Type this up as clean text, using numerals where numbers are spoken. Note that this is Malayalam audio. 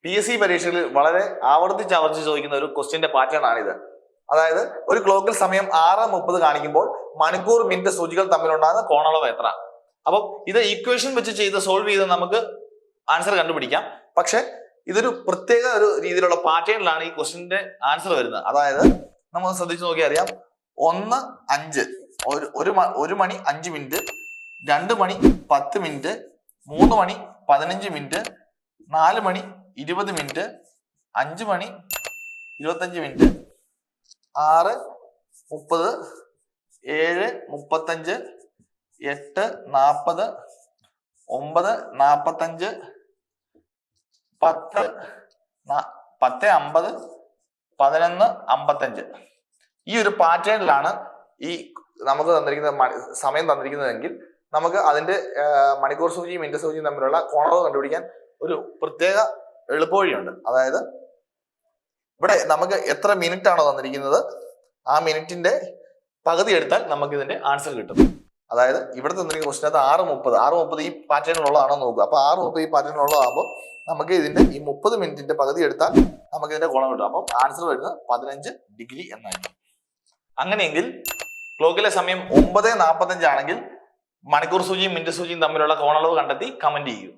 PSC പരീക്ഷകളിൽ വളരെ ആവർത്തിച്ച് ചോദിക്കുന്ന ഒരു ക്വസ്റ്റ്യന്റെ പാറ്റേൺ ആണിത്. അതായത് ഒരു ക്ലോക്കിൽ സമയം 6:30 കാണിക്കുമ്പോൾ മണിക്കൂർ മിനിറ്റ് സൂചികൾ തമ്മിലുണ്ടാകുന്ന കോണളവ് എത്ര? അപ്പം ഇത് ഈക്വേഷൻ വെച്ച് സോൾവ് ചെയ്ത് നമുക്ക് ആൻസർ കണ്ടുപിടിക്കാം. പക്ഷെ ഇതൊരു പ്രത്യേക ഒരു രീതിയിലുള്ള പാറ്റേണിലാണ് ഈ ക്വസ്റ്റ്യന്റെ ആൻസർ വരുന്നത്. അതായത് നമ്മൾ ശ്രദ്ധിച്ചു നോക്കിയാൽ അറിയാം, 1:05 1 മണി 5 മിനിറ്റ്, 2 മണി 10 മിനിറ്റ്, 3 മണി 15 മിനിറ്റ്, 4 മണി 20 മിനിറ്റ്, 5 മണി 25 മിനിറ്റ്, 6:30, 7:35, 8:40, 9:45, 10:50, 11:55. ഈ ഒരു പാറ്റേണിലാണ് ഈ നമുക്ക് തന്നിരിക്കുന്ന സമയം തന്നിരിക്കുന്നതെങ്കിൽ നമുക്ക് അതിന്റെ മണിക്കൂർ സൂചിയും മിനിറ്റ് സൂചിയും തമ്മിലുള്ള കോണളവ് കണ്ടുപിടിക്കാൻ ഒരു പ്രത്യേക എളുപ്പവഴിയുണ്ട്. അതായത് ഇവിടെ നമുക്ക് എത്ര മിനിറ്റ് ആണോ തന്നിരിക്കുന്നത് ആ മിനിറ്റിന്റെ പകുതി എടുത്താൽ നമുക്ക് ഇതിന്റെ ആൻസർ കിട്ടും. അതായത് ഇവിടെ തന്നിരിക്കുന്ന ക്വസ്റ്റിനകത്ത് 6:30 ഈ പാറ്റേണിലുള്ളതാണോ നോക്കുക. അപ്പൊ 6:30 ഈ പാറ്റേണിലുള്ളതാകുമ്പോൾ നമുക്ക് ഇതിന്റെ ഈ 30 മിനിറ്റിന്റെ പകുതി എടുത്താൽ നമുക്ക് ഇതിന്റെ കോണം കിട്ടും. അപ്പം ആൻസർ വരുന്നത് 15 ഡിഗ്രി എന്നായിരിക്കും. അങ്ങനെയെങ്കിൽ ക്ലോക്കിലെ സമയം 9:45 ആണെങ്കിൽ മണിക്കൂർ സൂചിയും മിനിറ്റ് സൂചിയും തമ്മിലുള്ള കോണളവ് കണ്ടെത്തി കമന്റ് ചെയ്യൂ.